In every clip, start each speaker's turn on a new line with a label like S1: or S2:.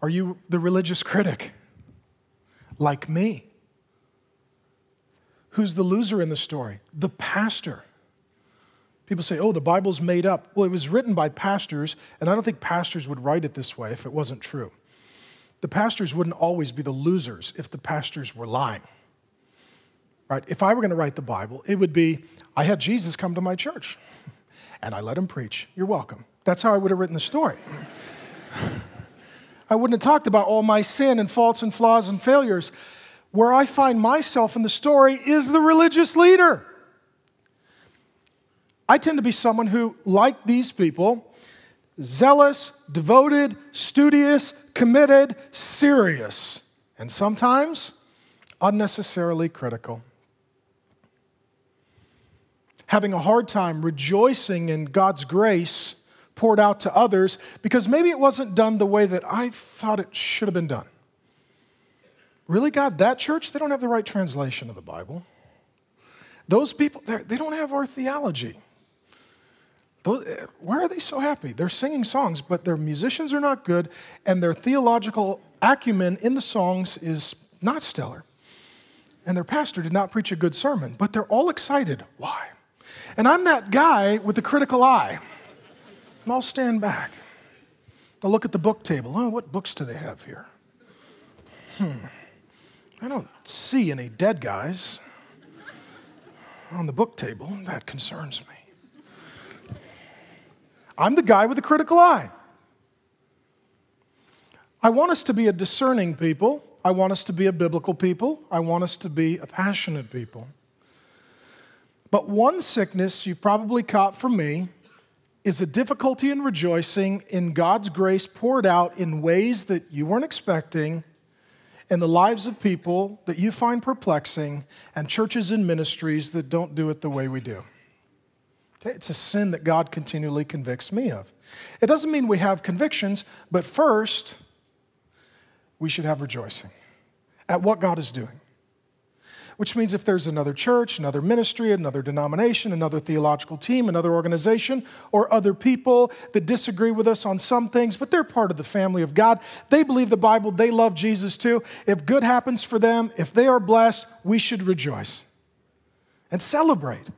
S1: Are you the religious critic? Like me. Who's the loser in the story? The pastor. People say, oh, the Bible's made up. Well, it was written by pastors, and I don't think pastors would write it this way if it wasn't true. The pastors wouldn't always be the losers if the pastors were lying. Right? If I were going to write the Bible, it would be, I had Jesus come to my church, and I let him preach. You're welcome. That's how I would have written the story. I wouldn't have talked about all my sin and faults and flaws and failures. Where I find myself in the story is the religious leader. I tend to be someone who, like these people, zealous, devoted, studious, committed, serious, and sometimes unnecessarily critical. Having a hard time rejoicing in God's grace poured out to others because maybe it wasn't done the way that I thought it should have been done. Really, God, that church, they don't have the right translation of the Bible. Those people, they don't have our theology. Why are they so happy? They're singing songs, but their musicians are not good, and their theological acumen in the songs is not stellar. And their pastor did not preach a good sermon, but they're all excited. Why? And I'm that guy with the critical eye. And I'll stand back. I'll look at the book table. Oh, what books do they have here? I don't see any dead guys on the book table. That concerns me. I'm the guy with the critical eye. I want us to be a discerning people. I want us to be a biblical people. I want us to be a passionate people. But one sickness you've probably caught from me is a difficulty in rejoicing in God's grace poured out in ways that you weren't expecting in the lives of people that you find perplexing and churches and ministries that don't do it the way we do. It's a sin that God continually convicts me of. It doesn't mean we have convictions, but first, we should have rejoicing at what God is doing. Which means if there's another church, another ministry, another denomination, another theological team, another organization, or other people that disagree with us on some things, but they're part of the family of God, they believe the Bible, they love Jesus too. If good happens for them, if they are blessed, we should rejoice and celebrate.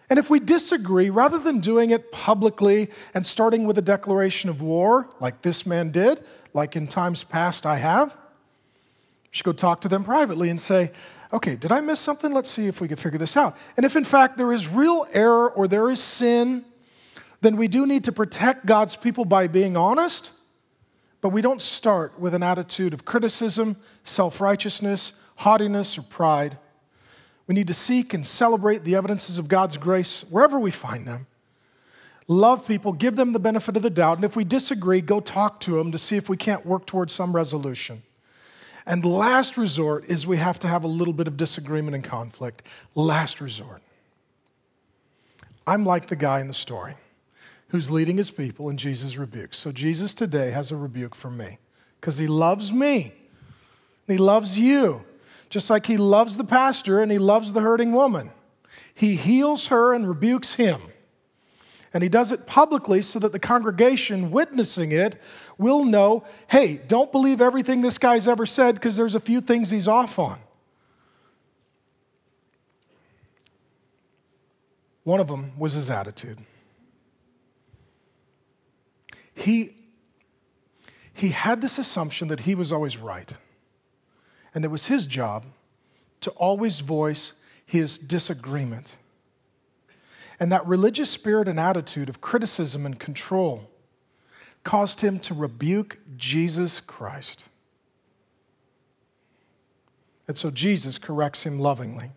S1: And if we disagree, rather than doing it publicly and starting with a declaration of war, like this man did, like in times past I have, we should go talk to them privately and say, okay, did I miss something? Let's see if we can figure this out. And if in fact there is real error or there is sin, then we do need to protect God's people by being honest, but we don't start with an attitude of criticism, self-righteousness, haughtiness, or pride. We need to seek and celebrate the evidences of God's grace wherever we find them. Love people, give them the benefit of the doubt, and if we disagree, go talk to them to see if we can't work towards some resolution. And last resort is we have to have a little bit of disagreement and conflict. Last resort. I'm like the guy in the story who's leading his people and Jesus rebukes. So Jesus today has a rebuke for me because he loves me. And he loves you. Just like he loves the pastor and he loves the hurting woman. He heals her and rebukes him. And he does it publicly so that the congregation witnessing it will know, hey, don't believe everything this guy's ever said because there's a few things he's off on. One of them was his attitude. He had this assumption that he was always right. And it was his job to always voice his disagreement. And that religious spirit and attitude of criticism and control caused him to rebuke Jesus Christ. And so Jesus corrects him lovingly.